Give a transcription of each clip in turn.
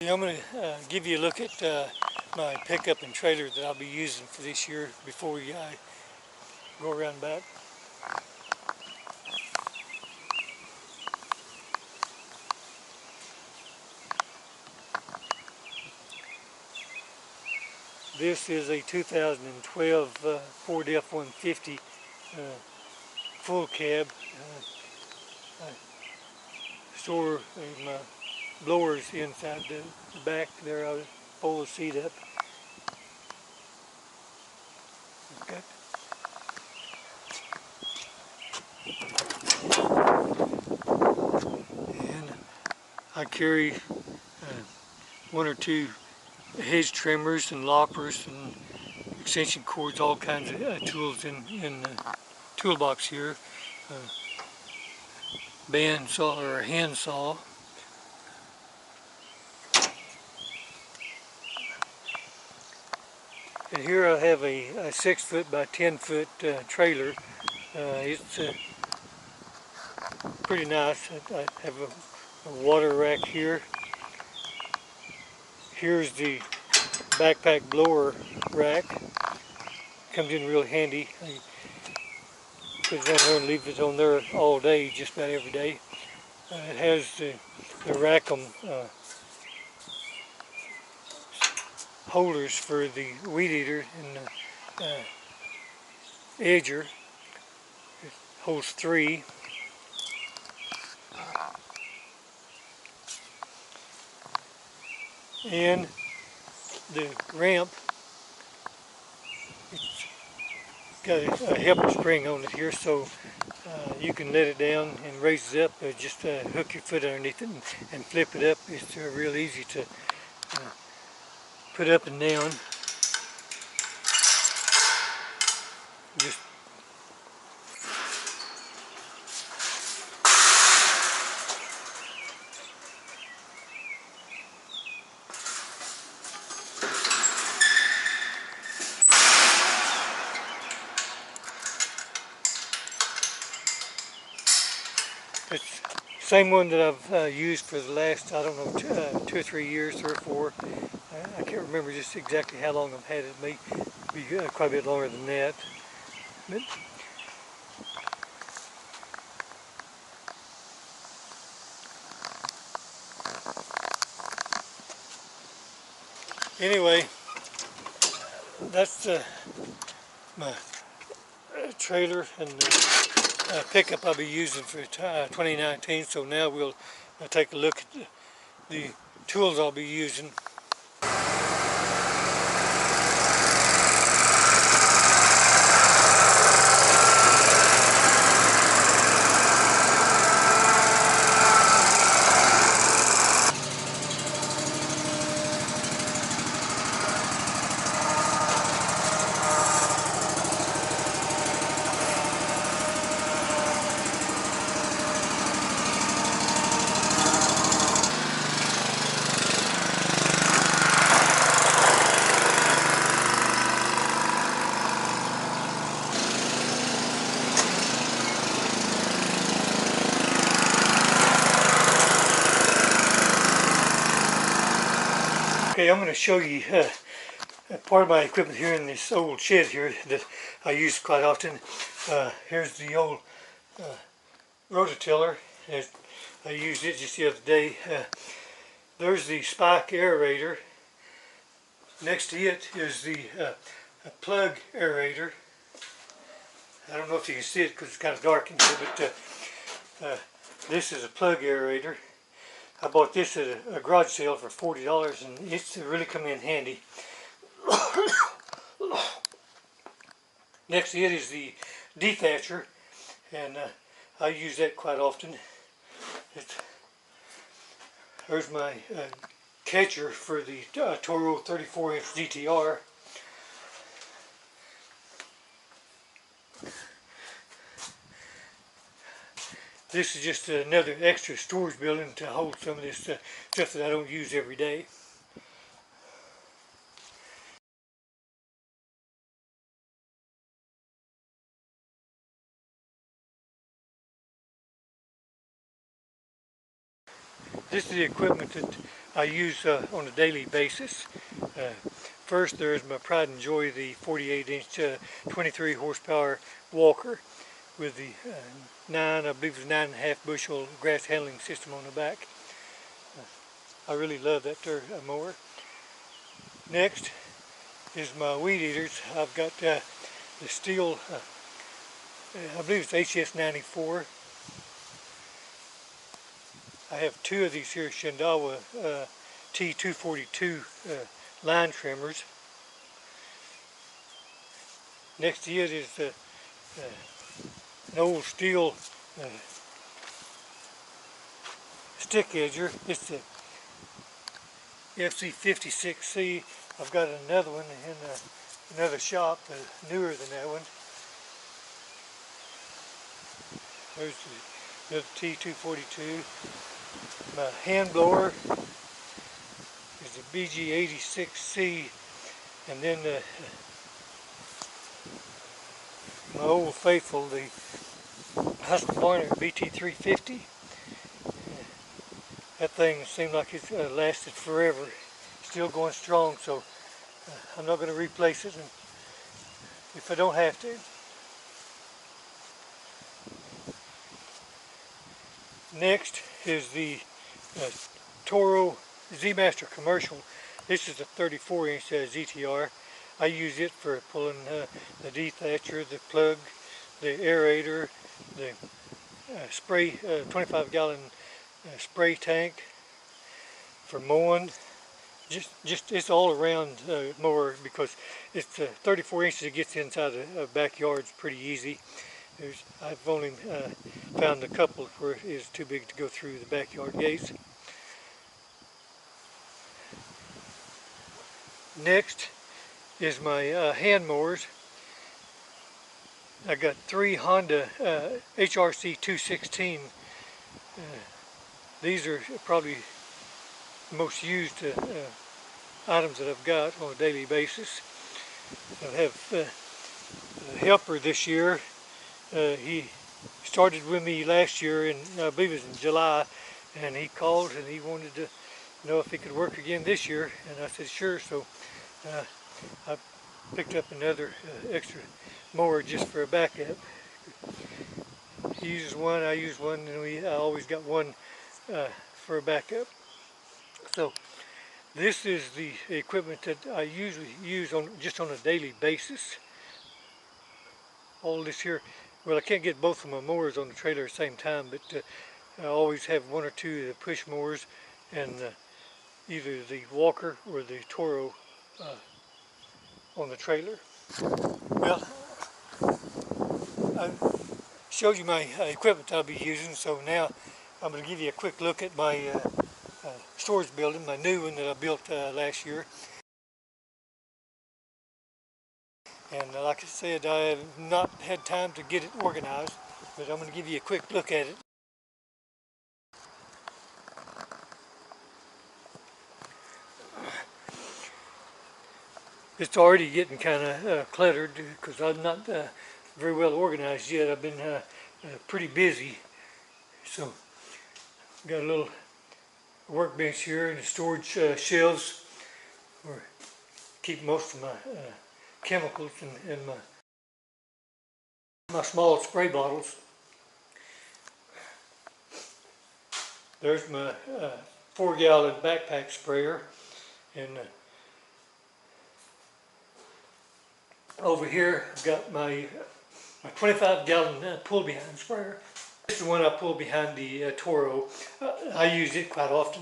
I'm going to give you a look at my pickup and trailer that I'll be using for this year before we go around back. This is a 2012 Ford F-150 full cab. Store my blowers inside the back there. I'll pull the seat up. Okay. And I carry one or two hedge trimmers and loppers and extension cords, all kinds of tools in the toolbox here. Band saw or a hand saw. And here I have a 6 foot by 10 foot trailer. It's pretty nice. I have a water rack here. Here's the backpack blower rack. Comes in real handy. I put it on there and leave it on there all day, just about every day. It has the rackham holders for the weed eater and the edger. It holds 3. And the ramp, it's got a helper spring on it here, so you can let it down and raise it up. Just hook your foot underneath it and flip it up. It's real easy to put up and down. Just it's the same one that I've used for the last, I don't know, 2 or 3 years, 3 or 4. I can't remember just exactly how long I've had it. It may be quite a bit longer than that. But anyway, that's my trailer and the pickup I'll be using for 2019. So now we'll take a look at the tools I'll be using. Okay, I'm going to show you part of my equipment here in this old shed here that I use quite often. Here's the old rototiller. I used it just the other day. There's the spike aerator. Next to it is the plug aerator. I don't know if you can see it because it's kind of dark in here, but this is a plug aerator. I bought this at a garage sale for $40 and it's really come in handy. Next to it is the dethatcher, and I use that quite often. There's my catcher for the Toro 34-inch DTR. This is just another extra storage building to hold some of this stuff that I don't use every day. This is the equipment that I use on a daily basis. First, there's my pride and joy, the 48-inch 23 horsepower walker with the I believe it's 9.5 bushel grass handling system on the back. I really love that mower. Next is my weed eaters. I've got the steel, I believe it's HS94. I have two of these here Shindawa T242 line trimmers. Next to it is an old steel stick edger. It's the FC56C. I've got another one in another shop, newer than that one. There's the T242. My hand blower is the BG86C, and then my old faithful, the Husqvarna BT350. That thing seemed like it's lasted forever. Still going strong, so I'm not going to replace it if I don't have to. Next is the Toro Z-Master Commercial. This is a 34-inch ZTR. I use it for pulling the dethatcher, the plug, the aerator, the spray, 25-gallon spray tank for mowing. Just it's all around mower, because it's 34 inches. It gets inside a backyard's pretty easy. I've only found a couple where it is too big to go through the backyard gates. Next is my hand mowers. I got three Honda HRC 216. These are probably the most used items that I've got on a daily basis. I have a helper this year. He started with me last year, and I believe it was in July, and he called and he wanted to know if he could work again this year, and I said sure. So I picked up another extra mower just for a backup. He uses one, I use one, and I always got one for a backup. So this is the equipment that I usually use just on a daily basis. All this here, well, I can't get both of my mowers on the trailer at the same time, but I always have one or two of the push mowers, and either the walker or the Toro on the trailer. Well, I showed you my equipment I'll be using, so now I'm going to give you a quick look at my storage building, my new one that I built last year. And like I said, I have not had time to get it organized, but I'm going to give you a quick look at it. It's already getting kind of cluttered because I'm not very well organized yet. I've been pretty busy. So got a little workbench here and the storage shelves where I keep most of my chemicals and my small spray bottles. There's my 4-gallon backpack sprayer, and over here I've got my 25-gallon pull behind sprayer. This is the one I pull behind the Toro. I use it quite often.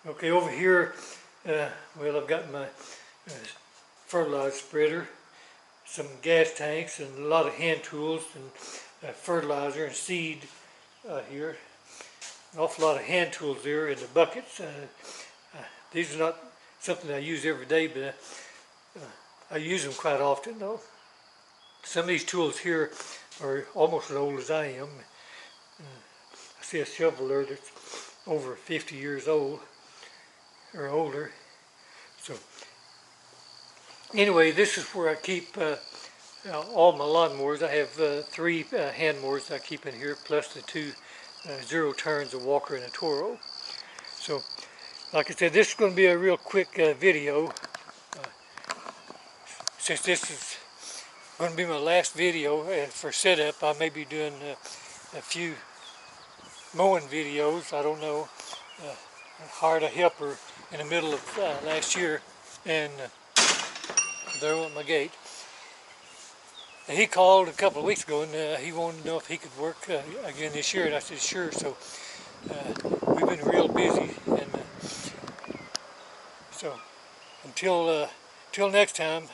Okay, over here, well, I've got my fertilizer spreader, some gas tanks, and a lot of hand tools, and fertilizer and seed here. An awful lot of hand tools there, and the buckets. These are not something I use every day, but I use them quite often though. Some of these tools here are almost as old as I am. I see a shovel there that's over 50 years old or older. So anyway, this is where I keep all my lawnmowers. I have 3 hand mowers I keep in here, plus the 2 zero turns, a Walker and a Toro. So, like I said, this is going to be a real quick video. Since this is going to be my last video for setup, I may be doing a few mowing videos. I don't know. I hired a helper in the middle of last year, and there went my gate. And he called a couple of weeks ago, and he wanted to know if he could work again this year, and I said sure. So we've been real busy, and so until next time.